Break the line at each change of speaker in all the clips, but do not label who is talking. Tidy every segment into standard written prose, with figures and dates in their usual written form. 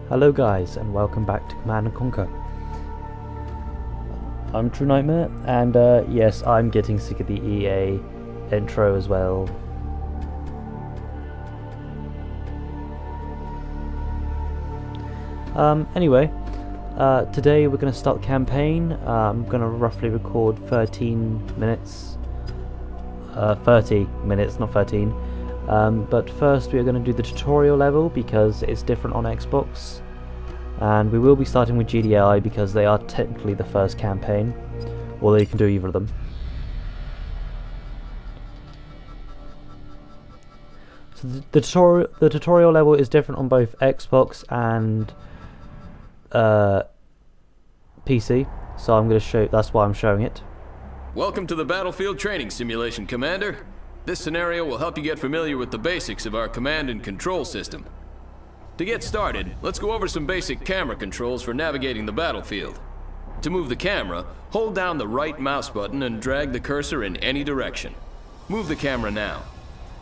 Hello guys, and welcome back to Command & Conquer. I'm True Nightmare, and yes, I'm getting sick of the EA intro as well. Anyway, today we're going to start the campaign. I'm going to roughly record 13 minutes. 30 minutes, not 13. But first we are going to do the tutorial level because it's different on Xbox, and we will be starting with GDI because they are technically the first campaign, although you can do either of them. So the tutorial level is different on both Xbox and PC, so I'm going to show. That's why I'm showing it.
Welcome to the Battlefield Training Simulation, Commander. This scenario will help you get familiar with the basics of our command and control system. To get started, let's go over some basic camera controls for navigating the battlefield. To move the camera, hold down the right mouse button and drag the cursor in any direction. Move the camera now.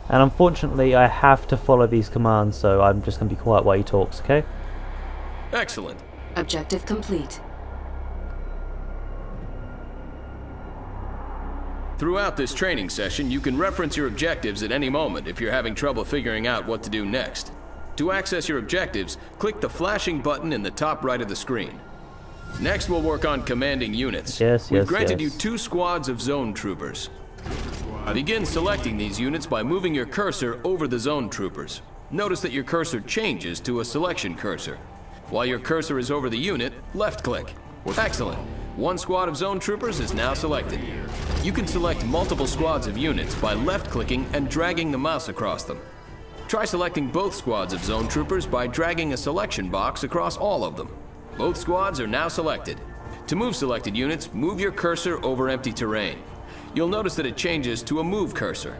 And unfortunately, I have to follow these commands, so I'm just going to be quiet while he talks, okay?
Excellent.
Objective complete.
Throughout this training session, you can reference your objectives at any moment if you're having trouble figuring out what to do next. To access your objectives, click the flashing button in the top right of the screen. Next, we'll work on commanding units. We've granted you 2 squads of zone troopers. Begin selecting these units by moving your cursor over the zone troopers. Notice that your cursor changes to a selection cursor. While your cursor is over the unit, left-click. Excellent. 1 squad of zone troopers is now selected. You can select multiple squads of units by left-clicking and dragging the mouse across them. Try selecting both squads of zone troopers by dragging a selection box across all of them. Both squads are now selected. To move selected units, move your cursor over empty terrain. You'll notice that it changes to a move cursor.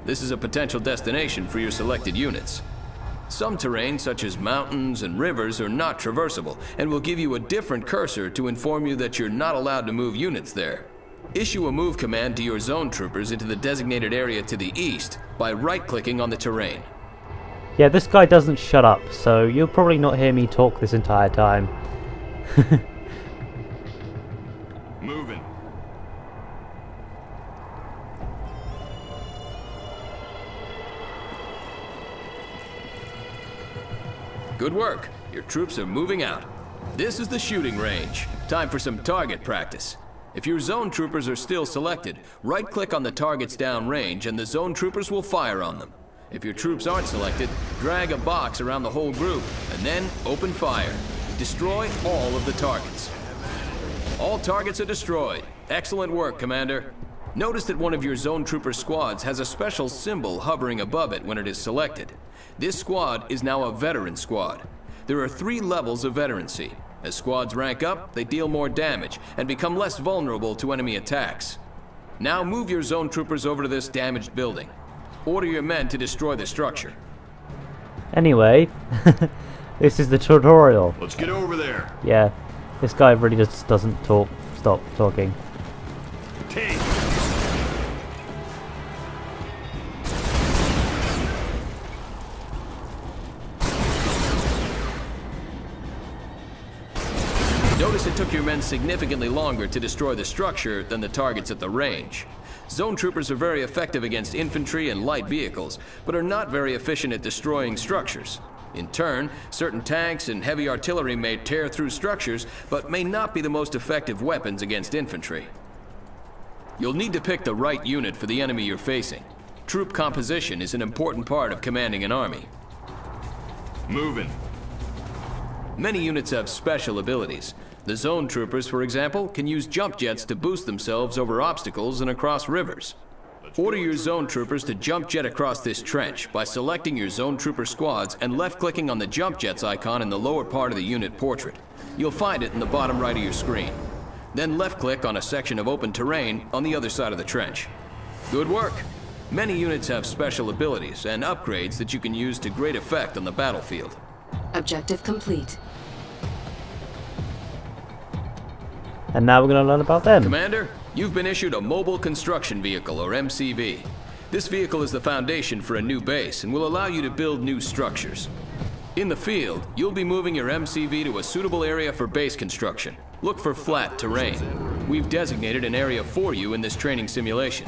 This is a potential destination for your selected units. Some terrain, such as mountains and rivers, are not traversable and will give you a different cursor to inform you that you're not allowed to move units there. Issue a move command to your zone troopers into the designated area to the east by right-clicking on the terrain.
Yeah, this guy doesn't shut up, so you'll probably not hear me talk this entire time.
Moving. Good work. Your troops are moving out. This is the shooting range. Time for some target practice. If your zone troopers are still selected, right-click on the targets downrange and the zone troopers will fire on them. If your troops aren't selected, drag a box around the whole group and then open fire. Destroy all of the targets. All targets are destroyed. Excellent work, Commander. Notice that one of your zone trooper squads has a special symbol hovering above it when it is selected. This squad is now a veteran squad. There are 3 levels of veterancy. As squads rank up, they deal more damage and become less vulnerable to enemy attacks. Now move your zone troopers over to this damaged building. Order your men to destroy the structure.
Anyway, this is the tutorial.
Let's get over there.
Yeah, this guy really just doesn't talk. Stop talking.
Take. Notice it took your men significantly longer to destroy the structure than the targets at the range. Zone troopers are very effective against infantry and light vehicles, but are not very efficient at destroying structures. In turn, certain tanks and heavy artillery may tear through structures, but may not be the most effective weapons against infantry. You'll need to pick the right unit for the enemy you're facing. Troop composition is an important part of commanding an army. Moving. Many units have special abilities. The zone troopers, for example, can use jump jets to boost themselves over obstacles and across rivers. Order your zone troopers to jump jet across this trench by selecting your zone trooper squads and left-clicking on the jump jets icon in the lower part of the unit portrait. You'll find it in the bottom right of your screen. Then left-click on a section of open terrain on the other side of the trench. Good work. Many units have special abilities and upgrades that you can use to great effect on the battlefield.
Objective complete.
And now we're going to learn about them.
Commander, you've been issued a Mobile Construction Vehicle, or MCV. This vehicle is the foundation for a new base and will allow you to build new structures. In the field, you'll be moving your MCV to a suitable area for base construction. Look for flat terrain. We've designated an area for you in this training simulation.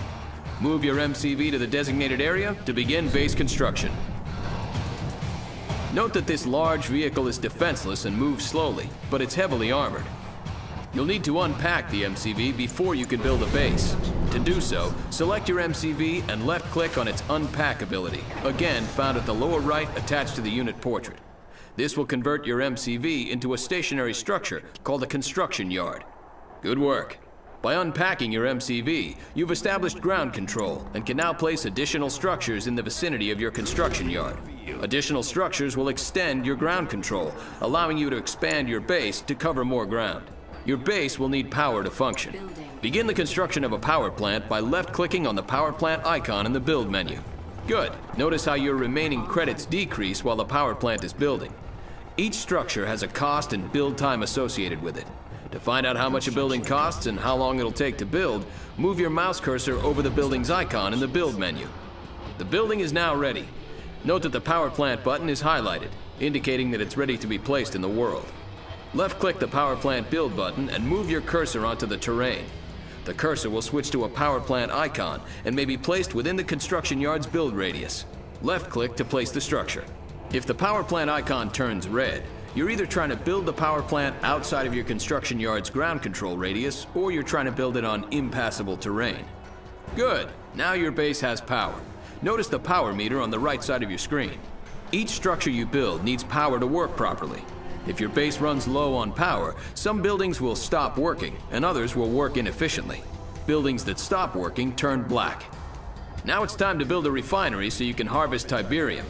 Move your MCV to the designated area to begin base construction. Note that this large vehicle is defenseless and moves slowly, but it's heavily armored. You'll need to unpack the MCV before you can build a base. To do so, select your MCV and left-click on its Unpack ability, again found at the lower right attached to the unit portrait. This will convert your MCV into a stationary structure called a construction yard. Good work. By unpacking your MCV, you've established ground control and can now place additional structures in the vicinity of your construction yard. Additional structures will extend your ground control, allowing you to expand your base to cover more ground. Your base will need power to function. Begin the construction of a power plant by left-clicking on the power plant icon in the build menu. Good. Notice how your remaining credits decrease while the power plant is building. Each structure has a cost and build time associated with it. To find out how much a building costs and how long it'll take to build, move your mouse cursor over the building's icon in the build menu. The building is now ready. Note that the power plant button is highlighted, indicating that it's ready to be placed in the world. Left-click the power plant build button and move your cursor onto the terrain. The cursor will switch to a power plant icon and may be placed within the construction yard's build radius. Left-click to place the structure. If the power plant icon turns red, you're either trying to build the power plant outside of your construction yard's ground control radius, or you're trying to build it on impassable terrain. Good. Now your base has power. Notice the power meter on the right side of your screen. Each structure you build needs power to work properly. If your base runs low on power, some buildings will stop working and others will work inefficiently. Buildings that stop working turn black. Now it's time to build a refinery so you can harvest Tiberium.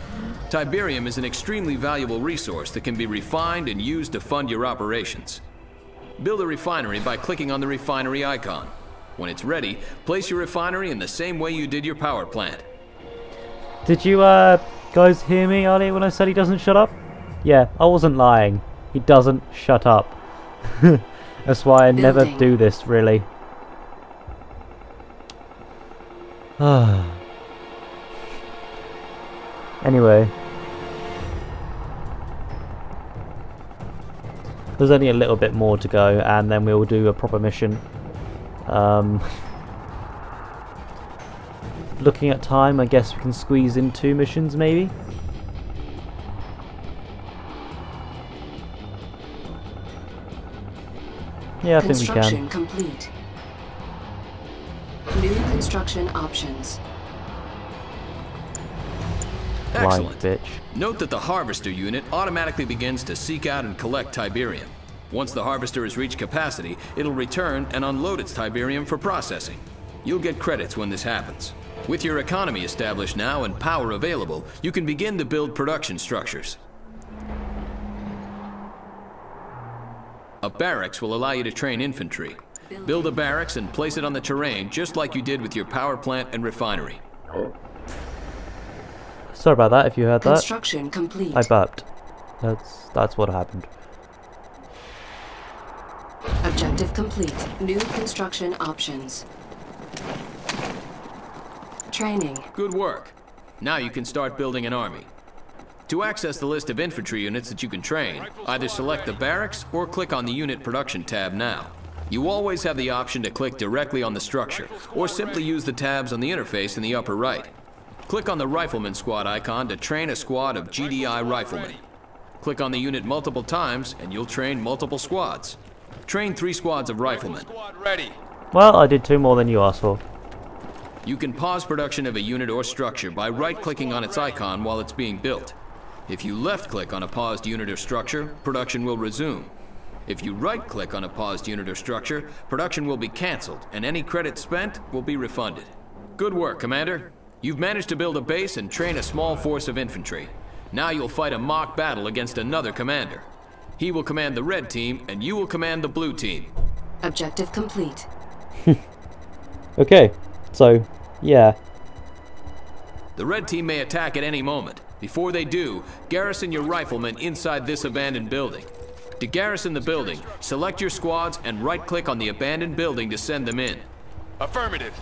Tiberium is an extremely valuable resource that can be refined and used to fund your operations. Build a refinery by clicking on the refinery icon. When it's ready, place your refinery in the same way you did your power plant.
Did you guys hear me earlier when I said he doesn't shut up? Yeah, I wasn't lying. He doesn't shut up. That's why I never do this, really. Anyway. There's only a little bit more to go, and then we'll do a proper mission. Looking at time, I guess we can squeeze in 2 missions, maybe? Yeah, I think we can.
Construction complete. New construction options.
Excellent.
Bitch.
Note that the harvester unit automatically begins to seek out and collect Tiberium. Once the harvester has reached capacity, it'll return and unload its Tiberium for processing. You'll get credits when this happens. With your economy established now and power available, you can begin to build production structures. A barracks will allow you to train infantry. Build a barracks and place it on the terrain just like you did with your power plant and refinery.
Sorry about that if you heard that.
Construction complete.
I burped. That's what happened.
Objective complete. New construction options. Training.
Good work. Now you can start building an army. To access the list of infantry units that you can train, either select the barracks or click on the Unit Production tab now. You always have the option to click directly on the structure, or simply use the tabs on the interface in the upper right. Click on the Rifleman Squad icon to train a squad of GDI riflemen. Click on the unit multiple times and you'll train multiple squads. Train 3 squads of riflemen.
Well, I did 2 more than you asked for.
You can pause production of a unit or structure by right-clicking on its icon while it's being built. If you left-click on a paused unit or structure, production will resume. If you right-click on a paused unit or structure, production will be cancelled and any credits spent will be refunded. Good work, Commander. You've managed to build a base and train a small force of infantry. Now you'll fight a mock battle against another commander. He will command the red team and you will command the blue team.
Objective complete.
Okay, so, yeah.
The red team may attack at any moment. Before they do, garrison your riflemen inside this abandoned building. To garrison the building, select your squads and right-click on the abandoned building to send them in.
Affirmative.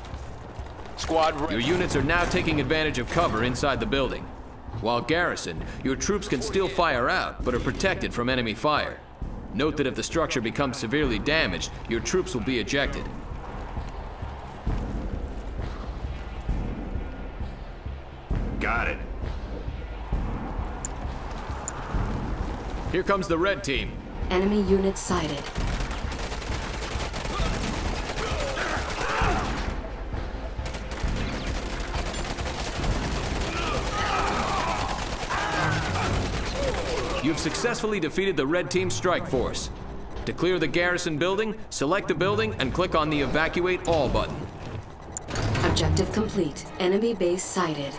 Squad ready.
Your units are now taking advantage of cover inside the building. While garrisoned, your troops can still fire out, but are protected from enemy fire. Note that if the structure becomes severely damaged, your troops will be ejected.
Got it.
Here comes the red team.
Enemy unit sighted.
You've successfully defeated the red team's strike force. To clear the garrison building, select the building and click on the Evacuate All button.
Objective complete. Enemy base sighted.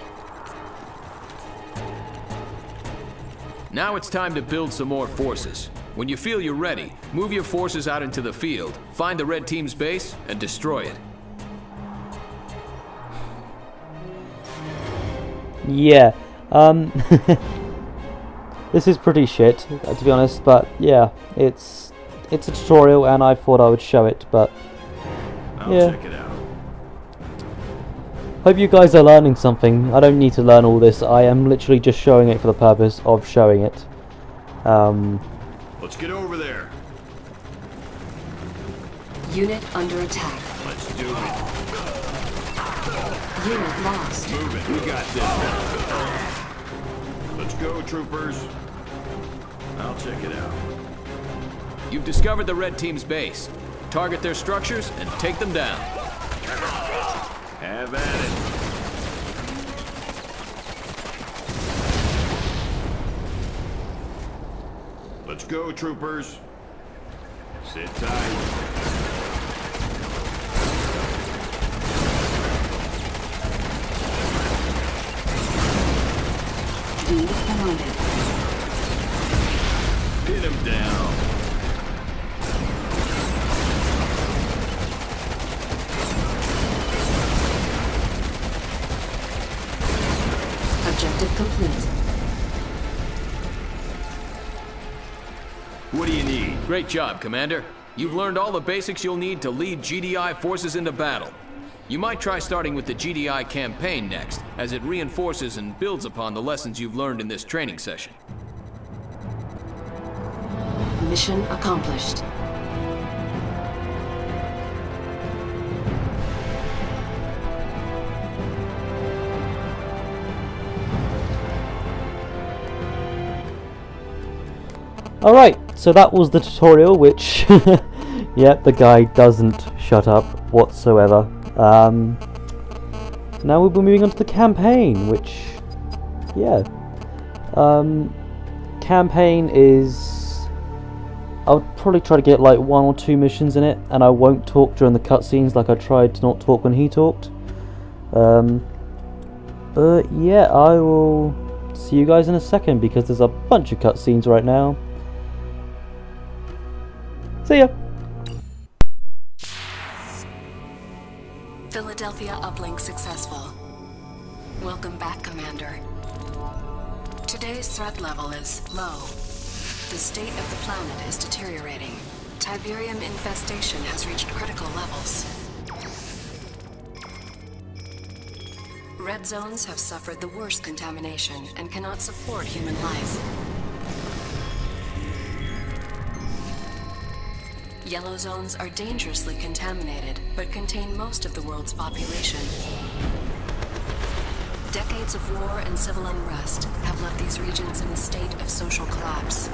Now it's time to build some more forces. When you feel you're ready, move your forces out into the field, find the red team's base, and destroy it.
Yeah, this is pretty shit, to be honest, but yeah, it's a tutorial and I thought I would show it, but yeah.
I'll check it out.
Hope you guys are learning something. I don't need to learn all this, I am literally just showing it for the purpose of showing it.
Let's get over there.
Unit under attack.
Let's do it.
Unit lost.
Move it. We got this. Let's go, troopers. I'll check it out.
You've discovered the red team's base. Target their structures and take them down.
Have at it. Let's go, troopers. Sit tight.
Unit promoted.
Hit him down.
Objective complete.
What do you need? Great job, Commander. You've learned all the basics you'll need to lead GDI forces into battle. You might try starting with the GDI campaign next, as it reinforces and builds upon the lessons you've learned in this training session.
Mission accomplished.
Alright, so that was the tutorial, which, yep, the guy doesn't shut up whatsoever. Now we'll be moving on to the campaign, which, yeah. Campaign is, I'll probably try to get like 1 or 2 missions in it, and I won't talk during the cutscenes like I tried to not talk when he talked. But yeah, I will see you guys in a second, because there's a bunch of cutscenes right now. See ya!
Philadelphia uplink successful. Welcome back, Commander. Today's threat level is low. The state of the planet is deteriorating. Tiberium infestation has reached critical levels. Red zones have suffered the worst contamination and cannot support human life. Yellow zones are dangerously contaminated, but contain most of the world's population. Decades of war and civil unrest have left these regions in a state of social collapse.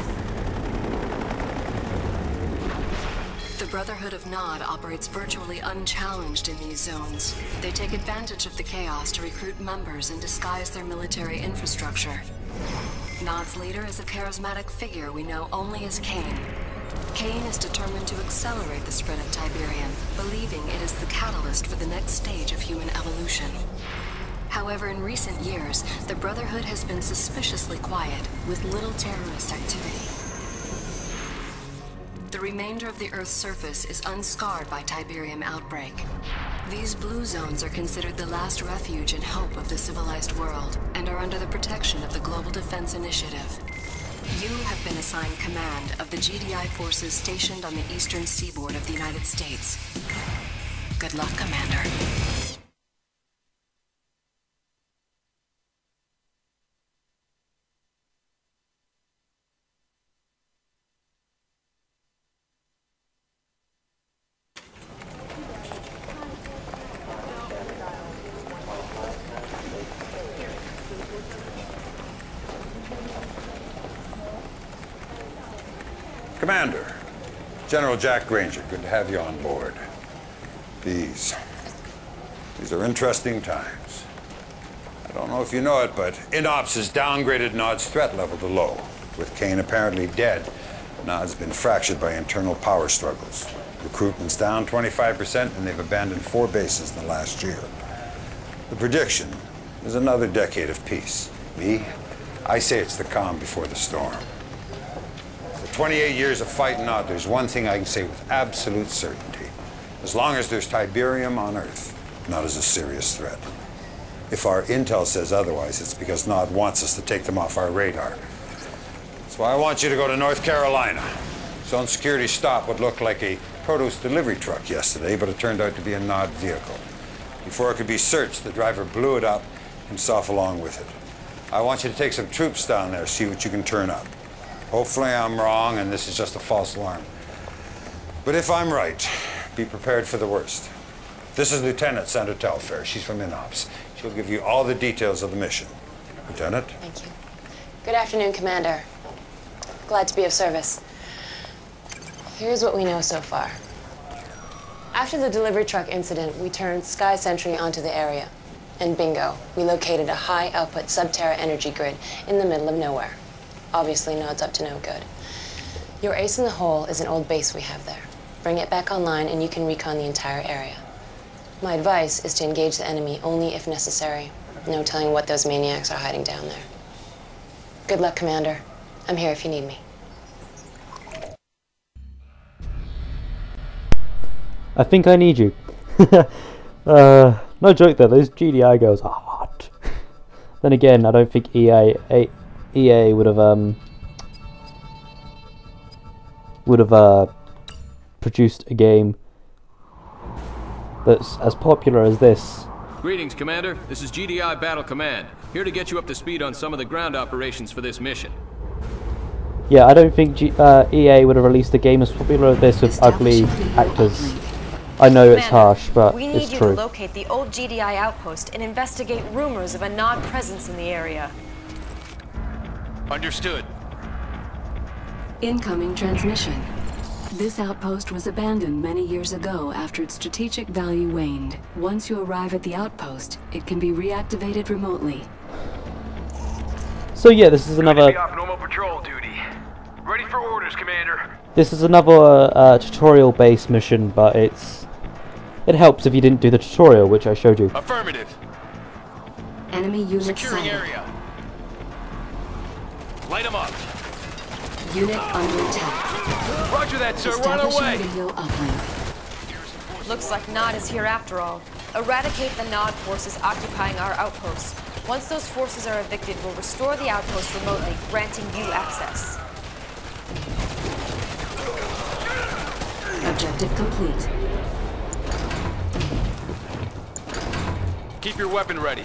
The Brotherhood of Nod operates virtually unchallenged in these zones. They take advantage of the chaos to recruit members and disguise their military infrastructure. Nod's leader is a charismatic figure we know only as Kane. Kane is determined to accelerate the spread of Tiberium, believing it is the catalyst for the next stage of human evolution. However, in recent years, the Brotherhood has been suspiciously quiet, with little terrorist activity. The remainder of the Earth's surface is unscarred by Tiberium outbreak. These blue zones are considered the last refuge and hope of the civilized world, and are under the protection of the Global Defense Initiative. You have been assigned command of the GDI forces stationed on the eastern seaboard of the United States. Good luck, Commander.
Commander, General Jack Granger, good to have you on board. These are interesting times. I don't know if you know it, but INOPS has downgraded Nod's threat level to low. With Kane apparently dead, Nod's been fractured by internal power struggles. Recruitment's down 25%, and they've abandoned 4 bases in the last year. The prediction is another decade of peace. I say it's the calm before the storm. For 28 years of fighting Nod, there's one thing I can say with absolute certainty. As long as there's Tiberium on Earth, Nod is a serious threat. If our intel says otherwise, it's because Nod wants us to take them off our radar. That's why I want you to go to North Carolina. Zone security stopped what looked like a produce delivery truck yesterday, but it turned out to be a Nod vehicle. Before it could be searched, the driver blew it up, himself along with it. I want you to take some troops down there, see what you can turn up. Hopefully I'm wrong and this is just a false alarm. But if I'm right, be prepared for the worst. This is Lieutenant Sandra Telfair. She's from INOPS. She'll give you all the details of the mission. Lieutenant?
Thank you. Good afternoon, Commander. Glad to be of service. Here's what we know so far. After the delivery truck incident, we turned Sky Sentry onto the area. And bingo, we located a high-output sub-Terra energy grid in the middle of nowhere. Obviously, Nod's up to no good. Your ace in the hole is an old base we have there. Bring it back online and you can recon the entire area. My advice is to engage the enemy only if necessary. No telling what those maniacs are hiding down there. Good luck, Commander. I'm here if you need me.
I think I need you. No joke though, those GDI girls are hot. Then again, I don't think EA would have produced a game that's as popular as this.
Greetings, Commander. This is GDI Battle Command. Here to get you up to speed on some of the ground operations for this mission.
Yeah, I don't think EA would have released a game as popular as this with ugly actors. I know it's harsh, but
we
it's
need you
true.
to locate the old GDI outpost and investigate rumors of a Nod presence in the area.
Understood.
Incoming transmission. This outpost was abandoned many years ago after its strategic value waned. Once you arrive at the outpost, it can be reactivated remotely.
So yeah, this is another.
Off normal patrol duty. Ready for orders, Commander.
This is another tutorial-based mission, but it helps if you didn't do the tutorial, which I showed you.
Affirmative.
Enemy unit
Securing
sighted.
area. Light them up.
Unit under attack.
Roger that, sir. We're on our way.
Establishing video uplink.
Looks like Nod is here after all. Eradicate the Nod forces occupying our outpost. Once those forces are evicted, we'll restore the outpost remotely, granting you access.
Objective complete.
Keep your weapon ready.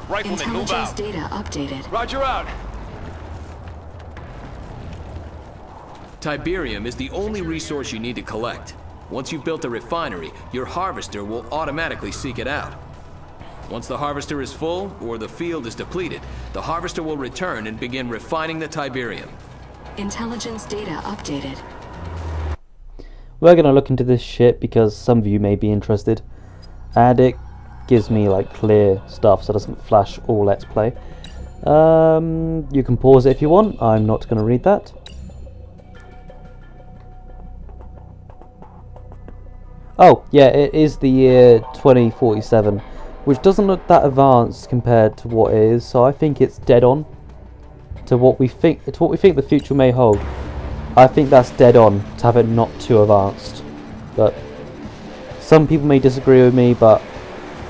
Riflemen, move
Intelligence
out.
data updated.
Roger out.
Tiberium is the only resource you need to collect. Once you've built a refinery, your harvester will automatically seek it out. Once the harvester is full, or the field is depleted, the harvester will return and begin refining the Tiberium.
Intelligence data updated.
We're gonna look into this shit because some of you may be interested, and it gives me like clear stuff so it doesn't flash all Let's Play. You can pause it if you want. I'm not gonna read that. Oh yeah, it is the year 2047, which doesn't look that advanced compared to what it is. So I think it's dead on to what we think. It's what we think the future may hold. I think that's dead on to have it not too advanced. But some people may disagree with me, but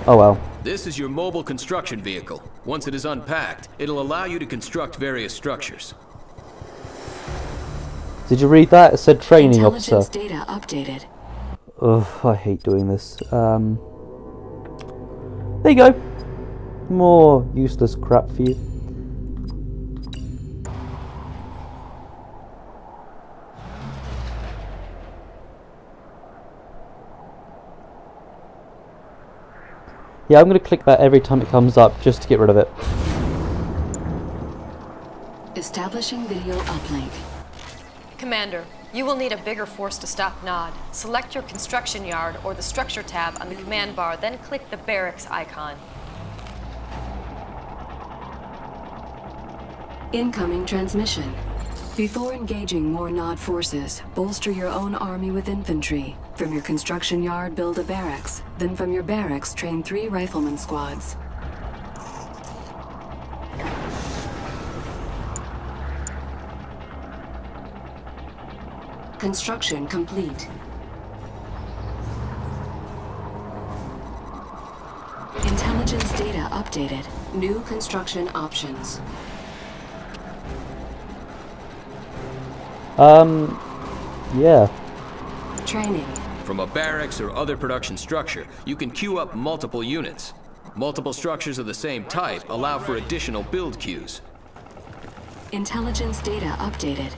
oh well.
This is your mobile construction vehicle. Once it is unpacked, it'll allow you to construct various structures.
Did you read that? It said training officer.
Intelligence data updated.
Ugh, I hate doing this. There you go. More useless crap for you. Yeah, I'm going to click that every time it comes up just to get rid of it.
Establishing video uplink.
Commander, you will need a bigger force to stop Nod. Select your construction yard or the structure tab on the command bar, then click the barracks icon.
Incoming transmission. Before engaging more Nod forces, bolster your own army with infantry. From your construction yard, build a barracks. Then from your barracks, train 3 rifleman squads. Construction complete. Intelligence data updated. New construction options.
Yeah.
Training.
From a barracks or other production structure, you can queue up multiple units. Multiple structures of the same type allow for additional build queues.
Intelligence data updated.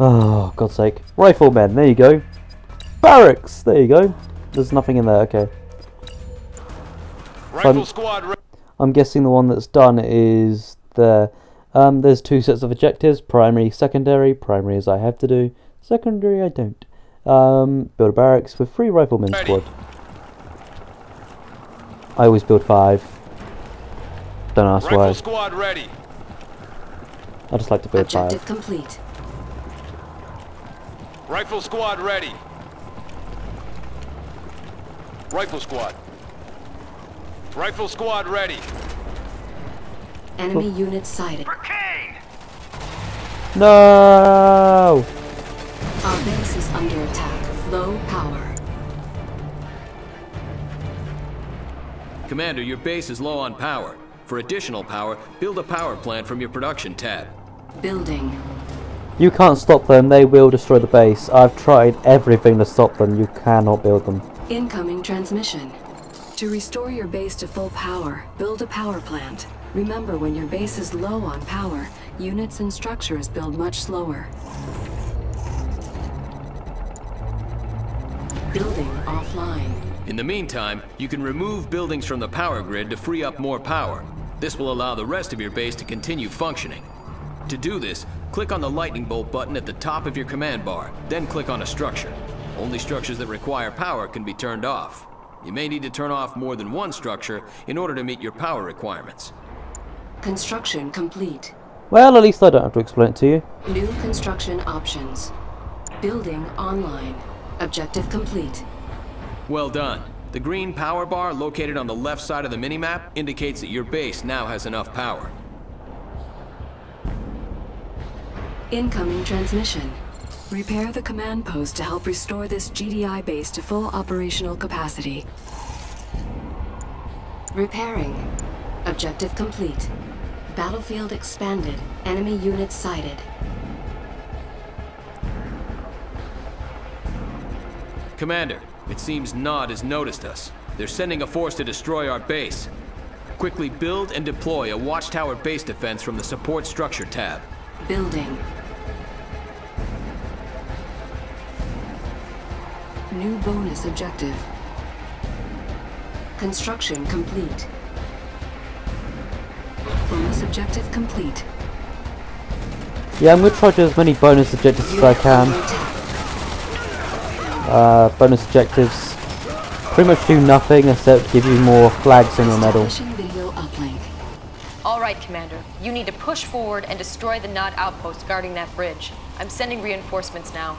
Oh, God's sake. Riflemen, there you go. Barracks, there you go. There's nothing in there, okay.
Rifle squad.
I'm guessing the one that's done is there. There's 2 sets of objectives, primary, secondary. Primary is I have to do, secondary I don't. Build a barracks with 3 riflemen squad. I always build 5. Don't ask why.
Rifle squad ready.
I just like to build 5.
Objective complete.
Rifle squad ready. Rifle squad. Rifle squad ready.
Enemy units sighted.
For Kane!
No!
Our base is under attack. Low power.
Commander, your base is low on power. For additional power, build a power plant from your production tab.
Building.
You can't stop them, they will destroy the base. I've tried everything to stop them, you cannot build them.
Incoming transmission. To restore your base to full power, build a power plant. Remember, when your base is low on power, units and structures build much slower. Building offline.
In the meantime, you can remove buildings from the power grid to free up more power. This will allow the rest of your base to continue functioning. To do this, click on the lightning bolt button at the top of your command bar, then click on a structure. Only structures that require power can be turned off. You may need to turn off more than one structure in order to meet your power requirements.
Construction complete.
Well, at least I don't have to explain it to you.
New construction options. Building online. Objective complete.
Well done. The green power bar located on the left side of the minimap indicates that your base now has enough power.
Incoming transmission. Repair the command post to help restore this GDI base to full operational capacity. Repairing. Objective complete. Battlefield expanded. Enemy units sighted.
Commander, it seems Nod has noticed us. They're sending a force to destroy our base. Quickly build and deploy a watchtower base defense from the support structure tab.
Building. New bonus objective. Construction complete. Bonus objective complete.
Yeah, I'm going to try to do as many bonus objectives as I can. Bonus objectives pretty much do nothing except give you more flags on your medal.
Video uplink.
All right, Commander. You need to push forward and destroy the Nod outpost guarding that bridge. I'm sending reinforcements now.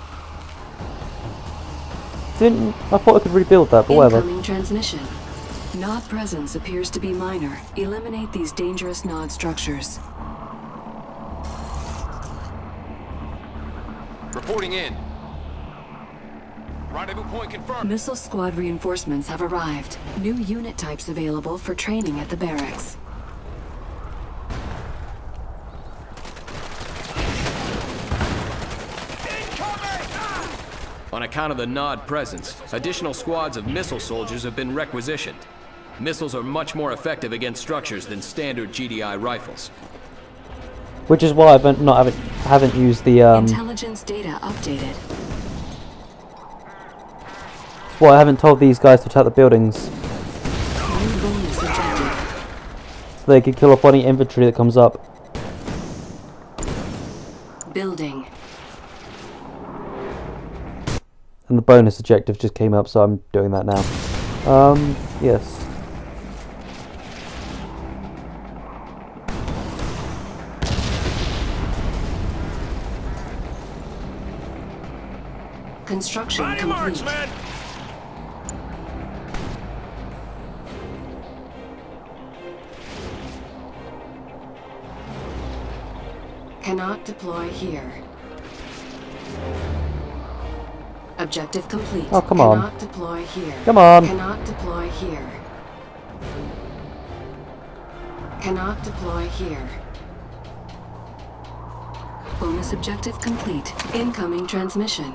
I thought I could rebuild that, but whatever.
Incoming transmission. Nod presence appears to be minor. Eliminate these dangerous Nod structures.
Reporting in. Rendezvous point confirmed.
Missile squad reinforcements have arrived. New unit types available for training at the barracks.
On account of the Nod presence, additional squads of missile soldiers have been requisitioned. Missiles are much more effective against structures than standard GDI rifles.
Which is why I haven't used the
Intelligence data updated.
Well, I haven't told these guys to attack the buildings,
New bonus objective.
so they can kill off any infantry that comes up.
Building.
And the bonus objective just came up, so I'm doing that now. Yes.
Construction
Body
complete.
marks, man!
Cannot deploy here. Objective complete.
Oh, come on.
Cannot deploy here.
Come on.
Cannot deploy here. Cannot deploy here. Bonus objective complete. Incoming transmission.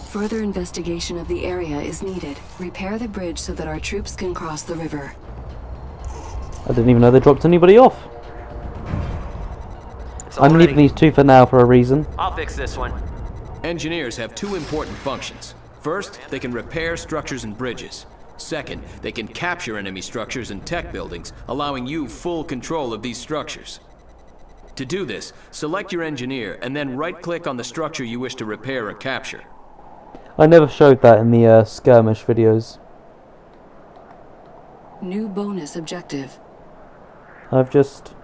Further investigation of the area is needed. Repair the bridge so that our troops can cross the river.
I didn't even know they dropped anybody off. I'm leaving these two for now for a reason.
I'll fix this one.
Engineers have two important functions. First, they can repair structures and bridges. Second, they can capture enemy structures and tech buildings, allowing you full control of these structures. To do this, select your engineer and then right-click on the structure you wish to repair or capture.
I never showed that in the skirmish videos.
New bonus objective.
I've just...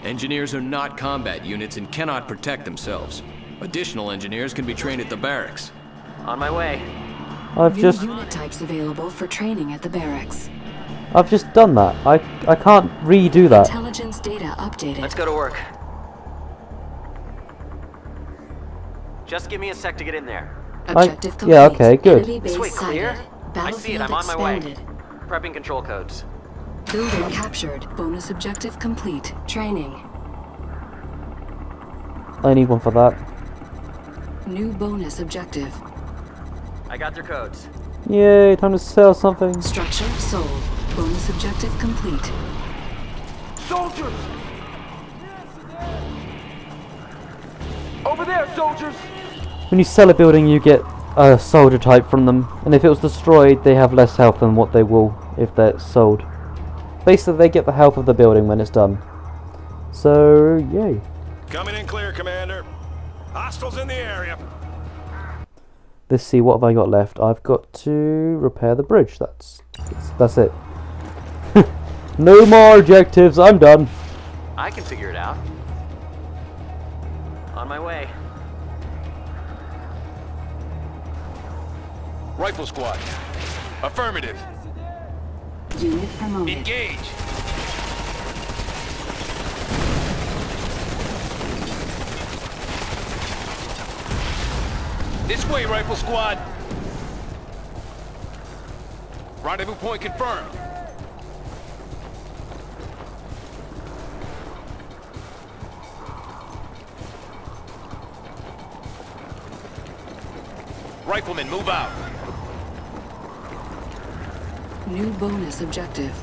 Engineers are not combat units and cannot protect themselves. Additional engineers can be trained at the barracks.
On my way.
I've
New
just...
unit types available for training at the barracks.
I've just done that. I can't redo that.
Intelligence data updated.
Let's go to work. Just give me a sec to get in there.
Objective complete.
Yeah, okay, good.
Enemy base
This way clear?
sighted.
I see it,
Battlefield
I'm on my way.
expanded.
Prepping control codes.
Building captured. Bonus objective complete. Training.
I need one for that.
New bonus objective.
I got their codes.
Yay, time to sell something.
Structure sold. Bonus objective complete.
Soldiers! Over there, soldiers!
When you sell a building, you get a soldier type from them. And if it was destroyed, they have less health than what they will if they're sold. Basically, they get the health of the building when it's done. So, yay.
Coming in clear, Commander. Hostiles in the area.
Let's see, what have I got left? I've got to repair the bridge. That's it. No more objectives. I'm done.
I can figure it out. On my way.
Rifle squad. Affirmative.
Unit promoted.
Engage. This way, rifle squad. Rendezvous point confirmed. Riflemen, move out.
New bonus objective.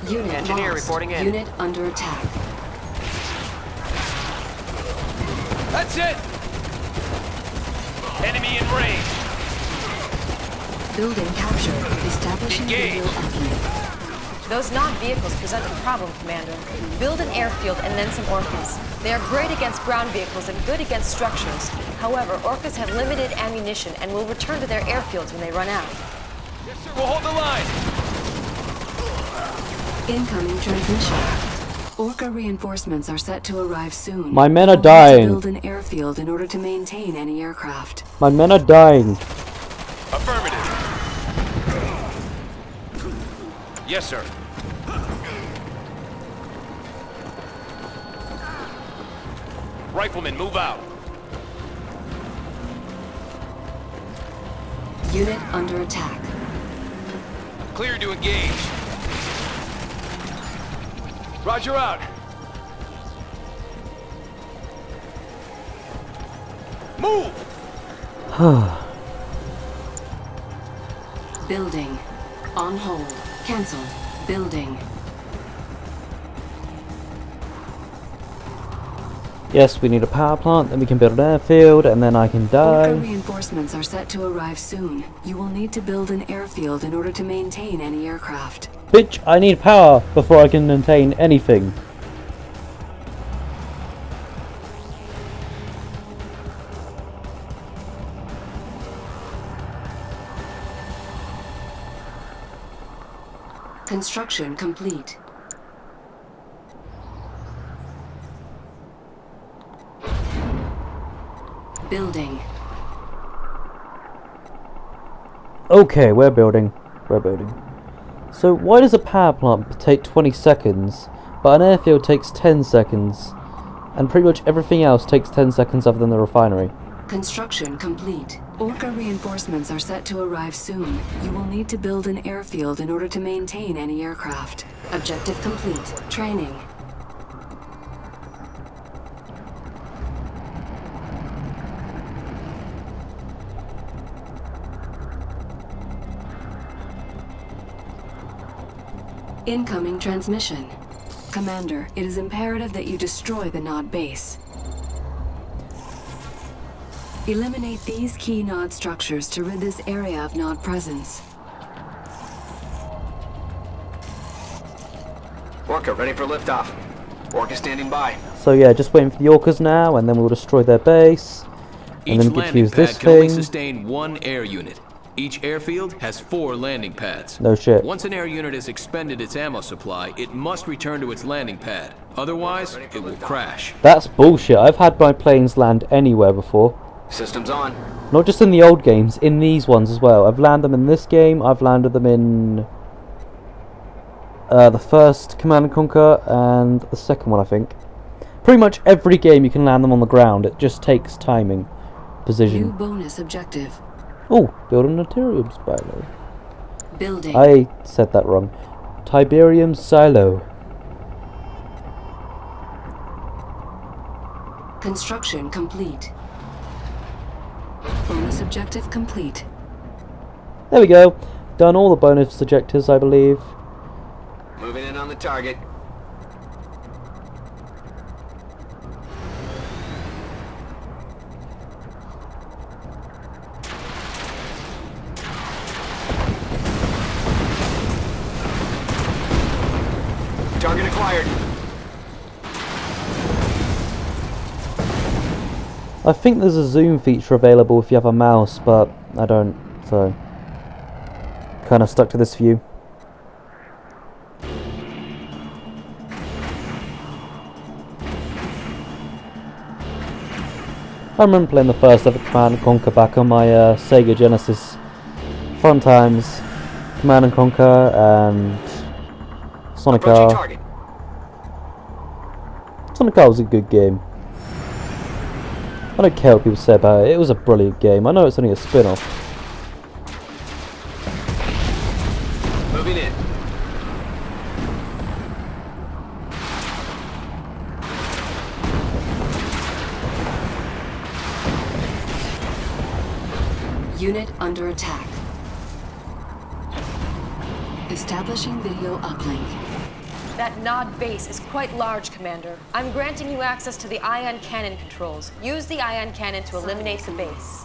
Unit
Engineer
lost.
reporting in.
Unit under attack.
That's it. Enemy in range.
Building captured. Establishing
Engage.
radio uplink.
Those non-vehicles present a problem, Commander. Build an airfield and then some Orcas. They are great against ground vehicles and good against structures. However, Orcas have limited ammunition and will return to their airfields when they run out.
Yes, sir. We'll hold the line.
Incoming transmission. Orca reinforcements are set to arrive soon.
My men are
We'll need to
dying.
build an airfield in order to maintain any aircraft.
My men are dying.
Affirmative. Yes, sir. Riflemen, move out.
Unit under attack.
Clear to engage. Roger out. Move!
Building. On hold. Cancel. Building.
Yes, we need a power plant, then we can build an airfield, and then I can
Orca
die.
reinforcements are set to arrive soon. You will need to build an airfield in order to maintain any aircraft.
Bitch, I need power before I can maintain anything.
Construction complete. Building.
Okay, we're building. We're building. So why does a power plant take 20 seconds, but an airfield takes 10 seconds, and pretty much everything else takes 10 seconds other than the refinery?
Construction complete. Orca reinforcements are set to arrive soon. You will need to build an airfield in order to maintain any aircraft. Objective complete. Training. Incoming transmission. Commander, it is imperative that you destroy the Nod base. Eliminate these key Nod structures to rid this area of Nod presence.
Orca, ready for liftoff. Orca standing by.
So yeah, just waiting for the Orcas now, and then we'll destroy their base. And then we get to use this
can only
thing.
sustain one air unit. Each airfield has 4 landing pads.
No shit.
Once an air unit has expended its ammo supply, it must return to its landing pad. Otherwise, it will crash.
That's bullshit. I've had my planes land anywhere before.
Systems on.
Not just in the old games, in these ones as well. I've landed them in this game, I've landed them in the first Command & Conquer and the second one, I think. Pretty much every game you can land them on the ground. It just takes timing,
New
precision.
bonus objective.
Oh, building a Tiberium silo.
Building.
I said that wrong. Tiberium silo.
Construction complete. Bonus objective complete.
There we go. Done all the bonus objectives, I believe.
Moving in on the target. Target acquired.
I think there's a zoom feature available if you have a mouse, but I don't, so kind of stuck to this view. I remember playing the first ever Command & Conquer back on my Sega Genesis. Fun times. Command & Conquer and Sonic
Approaching
R.
target.
Sonic R was a good game. I don't care what people say about it, it was a brilliant game. I know it's only a spin-off.
Moving in.
Unit under attack. Establishing video uplink.
That Nod base is quite large, Commander. I'm granting you access to the ion cannon controls. Use the ion cannon to eliminate the base.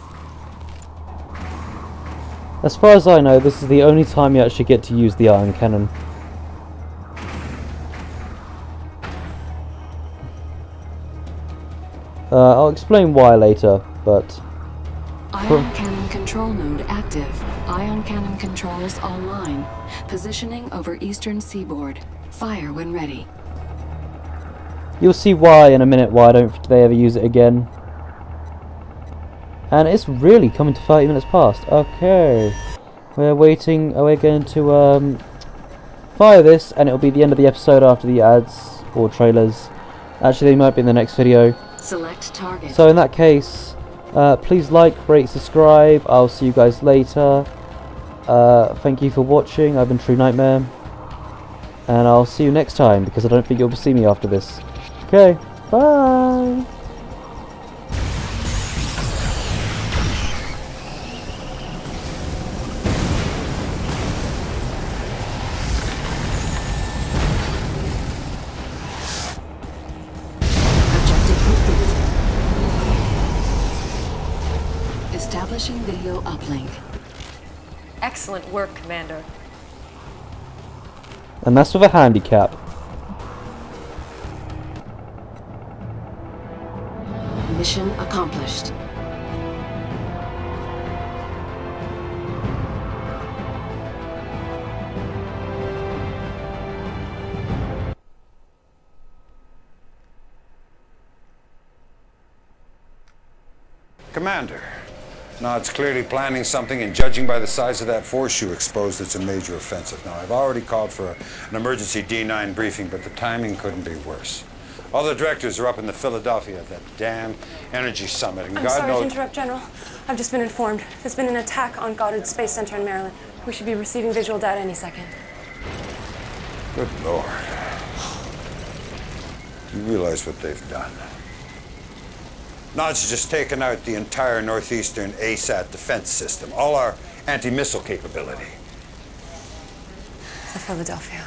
As far as I know, this is the only time you actually get to use the ion cannon. I'll explain why later, but...
Ion cannon control node active. Ion cannon controls online. Positioning over eastern seaboard. Fire when ready.
You'll see why in a minute, why don't they ever use it again. And it's really coming to 30 minutes past. Okay. We're waiting, we're going to fire this, and it'll be the end of the episode after the ads or trailers. Actually, they might be in the next video.
Select target.
So in that case, please like, rate, subscribe. I'll see you guys later. Thank you for watching. I've been True Nightmare. And I'll see you next time, because I don't think you'll see me after this. Okay, bye!
Objective complete. Establishing video uplink.
Excellent work, Commander.
And that's with a handicap.
Mission accomplished.
Commander. Nod's clearly planning something, and judging by the size of that force you exposed, it's a major offensive. Now, I've already called for an emergency D9 briefing, but the timing couldn't be worse. All the directors are up in the Philadelphia at that damn energy summit, and
I'm sorry to interrupt, General. I've just been informed. There's been an attack on Goddard Space Center in Maryland. We should be receiving visual data any second.
Good Lord. You realize what they've done? Nod's just taken out the entire northeastern ASAT defense system, all our anti-missile capability.
The Philadelphia.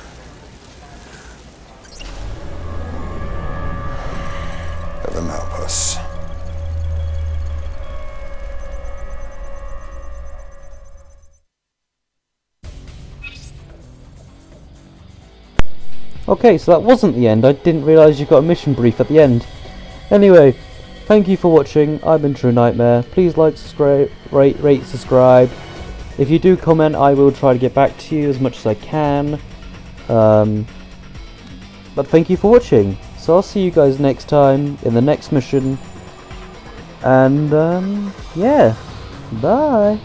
Heaven help us.
Okay, so that wasn't the end. I didn't realise you got a mission brief at the end. Anyway, thank you for watching. I've been True Nightmare. Please like, subscribe, rate, subscribe. If you do comment, I will try to get back to you as much as I can. But thank you for watching. So I'll see you guys next time in the next mission. And yeah, bye.